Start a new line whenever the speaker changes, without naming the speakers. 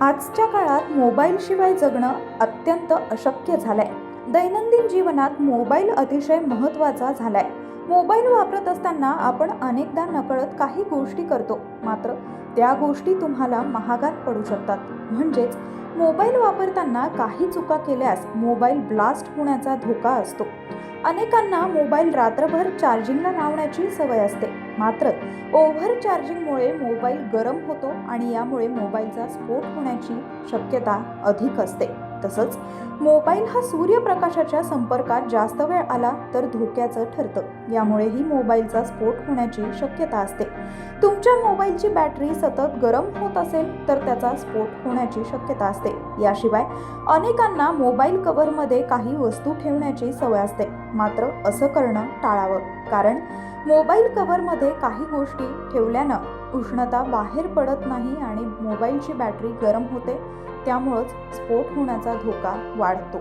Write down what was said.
आजच्या काळात मोबाईलशिवाय जगणं अत्यंत अशक्य झालंय. दैनंदिन जीवनात मोबाईल अतिशय महत्त्वाचा झालाय. मोबाईल वापरत असताना आपण अनेकदा नकळत काही गोष्टी करतो, मात्र त्या गोष्टी तुम्हाला महागात पडू शकतात. म्हणजेच मोबाईल वापरताना काही चुका केल्यास मोबाईल ब्लास्ट होण्याचा धोका असतो. अनेकांना मोबाईल रात्रभर चार्जिंगला लावण्याची सवय असते, मात्र ओव्हर चार्जिंगमुळे मोबाईल गरम होतो आणि यामुळे मोबाईलचा स्फोट होण्याची शक्यता अधिक असते. तसंच मोबाईल हा सूर्यप्रकाशाच्या संपर्कात जास्त वेळ आला तर धोक्याचं ठरतं. यामुळेही मोबाईलचा स्फोट होण्याची शक्यता असते. तुमच्या मोबाईलची बॅटरी सतत गरम होत असेल तर त्याचा स्फोट होण्याची शक्यता असते. याशिवाय अनेकांना मोबाईल कव्हरमध्ये काही वस्तू ठेवण्याची सवय असते, मात्र असं करणं टाळावं, कारण मोबाईल कव्हरमध्ये काही गोष्टी ठेवल्यानं उष्णता बाहेर पडत नाही आणि मोबाईलची बॅटरी गरम होते. त्यामुळंच स्फोट होण्याचा धोका वाढतो.